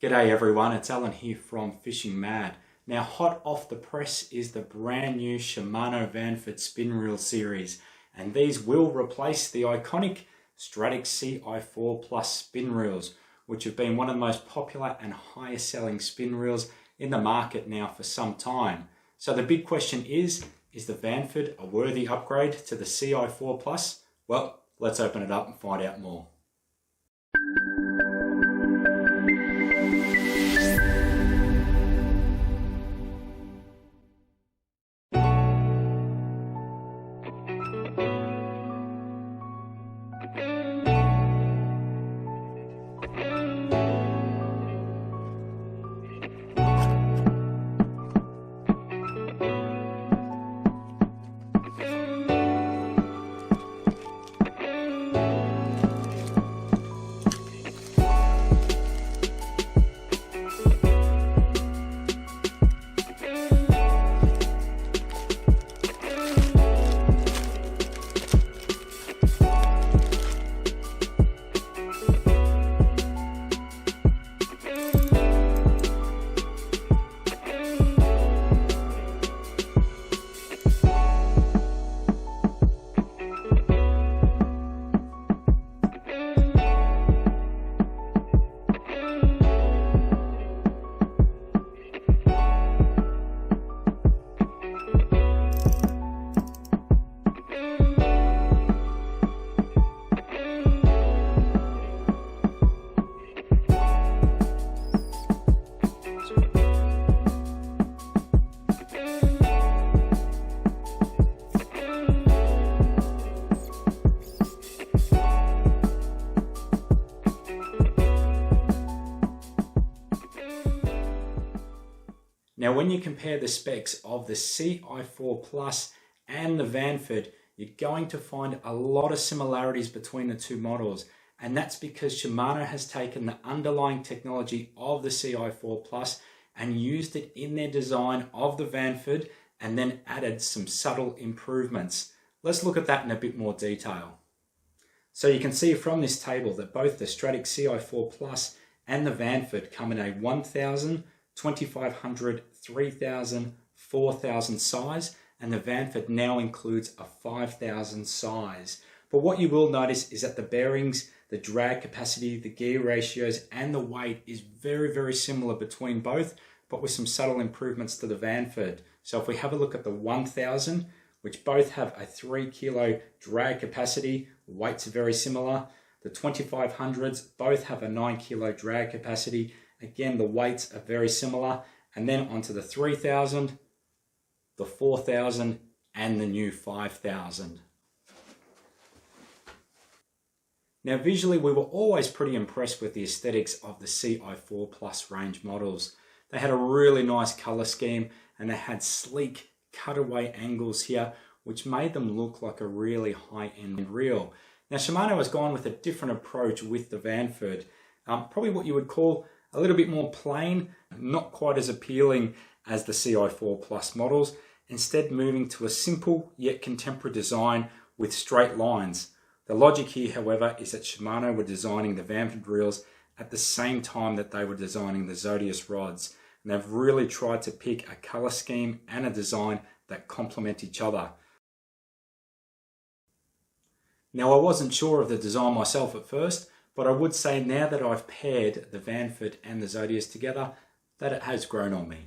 G'day everyone, it's Alan here from Fishing Mad. Now hot off the press is the brand new Shimano Vanford spin reel series, and these will replace the iconic Stradic CI4 Plus spin reels, which have been one of the most popular and highest selling spin reels in the market now for some time. So the big question is the Vanford a worthy upgrade to the CI4 Plus? Well, let's open it up and find out more. Now when you compare the specs of the CI4 Plus and the Vanford, you're going to find a lot of similarities between the two models, and that's because Shimano has taken the underlying technology of the CI4 Plus and used it in their design of the Vanford and then added some subtle improvements. Let's look at that in a bit more detail. So you can see from this table that both the Stradic CI4 Plus and the Vanford come in a 1000, 2500, 3000, 4000 size, and the Vanford now includes a 5000 size. But what you will notice is that the bearings, the drag capacity, the gear ratios, and the weight is very similar between both, but with some subtle improvements to the Vanford. So if we have a look at the 1000, which both have a 3 kilo drag capacity, weights are very similar. The 2500s both have a 9 kilo drag capacity. Again, the weights are very similar. And then onto the 3000, the 4000, and the new 5000. Now visually, we were always pretty impressed with the aesthetics of the CI4 Plus range models. They had a really nice color scheme and they had sleek cutaway angles here, which made them look like a really high-end reel. Now Shimano has gone with a different approach with the Vanford. Probably what you would call a little bit more plain, not quite as appealing as the CI4 Plus models, instead moving to a simple yet contemporary design with straight lines. The logic here, however, is that Shimano were designing the Vanford reels at the same time that they were designing the Zodias rods, and they've really tried to pick a color scheme and a design that complement each other. Now I wasn't sure of the design myself at first, but I would say now that I've paired the Vanford and the Zodias together, that it has grown on me.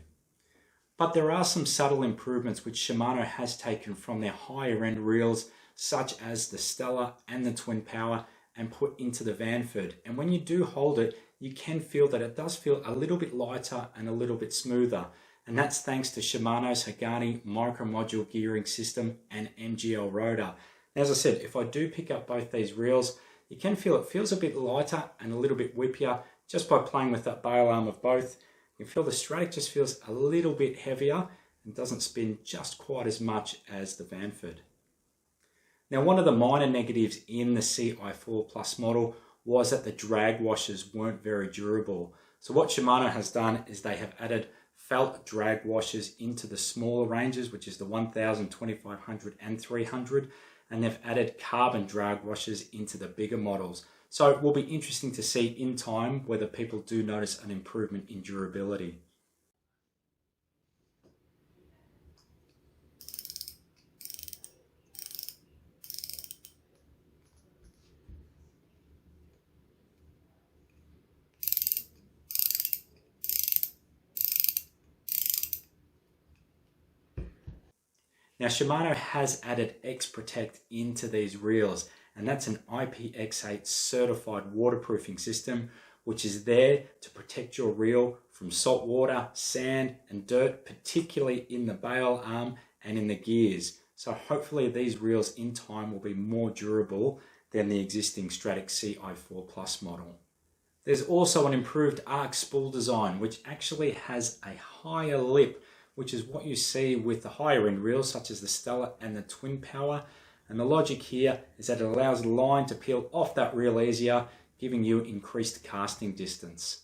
But there are some subtle improvements which Shimano has taken from their higher end reels, such as the Stella and the Twin Power, and put into the Vanford. And when you do hold it, you can feel that it does feel a little bit lighter and a little bit smoother. And that's thanks to Shimano's Hagane Micromodule Gearing system and MGL rotor. Now, as I said, if I do pick up both these reels, you can feel it feels a bit lighter and a little bit whippier just by playing with that bail arm of both. You can feel the Stradic just feels a little bit heavier and doesn't spin just quite as much as the Vanford. Now, one of the minor negatives in the CI4 Plus model was that the drag washers weren't very durable. So what Shimano has done is they have added felt drag washers into the smaller ranges, which is the 1000, 2500 and 300, and they've added carbon drag washers into the bigger models. So it will be interesting to see in time whether people do notice an improvement in durability. Now Shimano has added XProtect into these reels, and that's an IPX8 certified waterproofing system which is there to protect your reel from salt water, sand and dirt, particularly in the bail arm and in the gears. So hopefully these reels in time will be more durable than the existing Stradic CI4 Plus model. There's also an improved arc spool design which actually has a higher lip, which is what you see with the higher end reels such as the Stella and the Twin Power. And the logic here is that it allows the line to peel off that reel easier, giving you increased casting distance.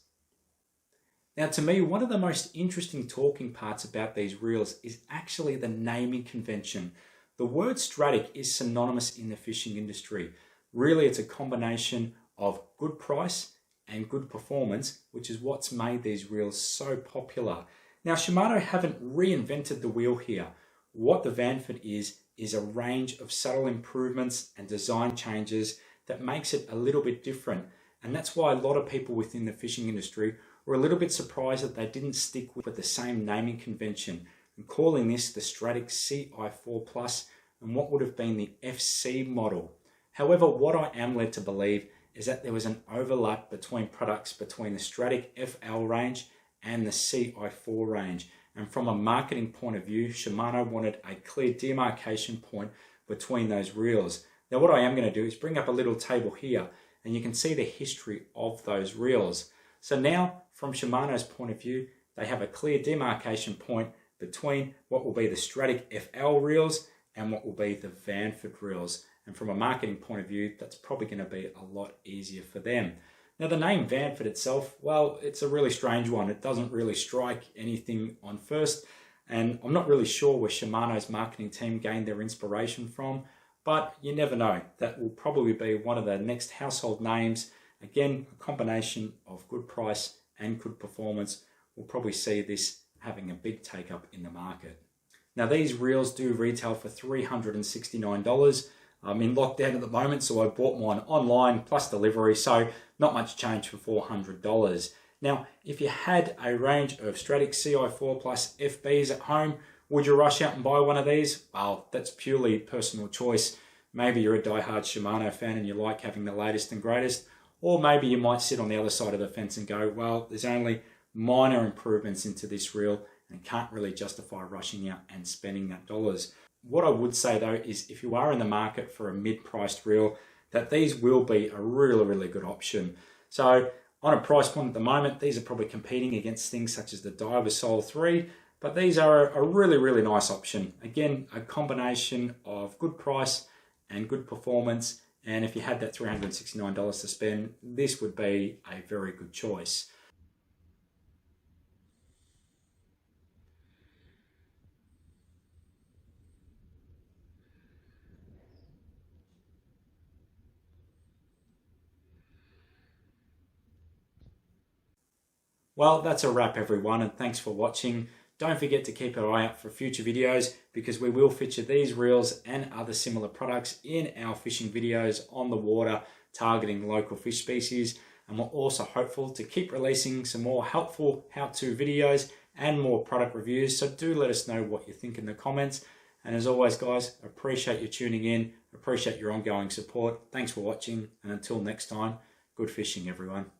Now to me, one of the most interesting talking parts about these reels is actually the naming convention. The word Stradic is synonymous in the fishing industry. Really, it's a combination of good price and good performance, which is what's made these reels so popular. Now, Shimano haven't reinvented the wheel here. What the Vanford is a range of subtle improvements and design changes that makes it a little bit different. And that's why a lot of people within the fishing industry were a little bit surprised that they didn't stick with the same naming convention and calling this the Stradic CI4 Plus and what would have been the FC model. However, what I am led to believe is that there was an overlap between products between the Stradic FL range and the CI4 range. And from a marketing point of view, Shimano wanted a clear demarcation point between those reels. Now what I am going to do is bring up a little table here and you can see the history of those reels. So now from Shimano's point of view, they have a clear demarcation point between what will be the Stradic FL reels and what will be the Vanford reels. And from a marketing point of view, that's probably going to be a lot easier for them. Now the name Vanford itself, well, it's a really strange one. It doesn't really strike anything on first, and I'm not really sure where Shimano's marketing team gained their inspiration from, but you never know. That will probably be one of the next household names. Again, a combination of good price and good performance. We'll probably see this having a big take up in the market. Now these reels do retail for $369. I'm in lockdown at the moment, so I bought mine online plus delivery, so not much change for $400. Now, if you had a range of Stradic CI4 Plus FBs at home, would you rush out and buy one of these? Well, that's purely personal choice. Maybe you're a diehard Shimano fan and you like having the latest and greatest, or maybe you might sit on the other side of the fence and go, well, there's only minor improvements into this reel and can't really justify rushing out and spending that dollars. What I would say though is if you are in the market for a mid-priced reel, that these will be a really good option. So on a price point at the moment, these are probably competing against things such as the Diver Soul 3, but these are a really nice option. Again, a combination of good price and good performance, and if you had that $369 to spend, this would be a very good choice. Well, that's a wrap everyone, and thanks for watching. Don't forget to keep an eye out for future videos because we will feature these reels and other similar products in our fishing videos on the water targeting local fish species. And we're also hopeful to keep releasing some more helpful how-to videos and more product reviews. So do let us know what you think in the comments. And as always, guys, appreciate you tuning in, appreciate your ongoing support. Thanks for watching, and until next time, good fishing, everyone.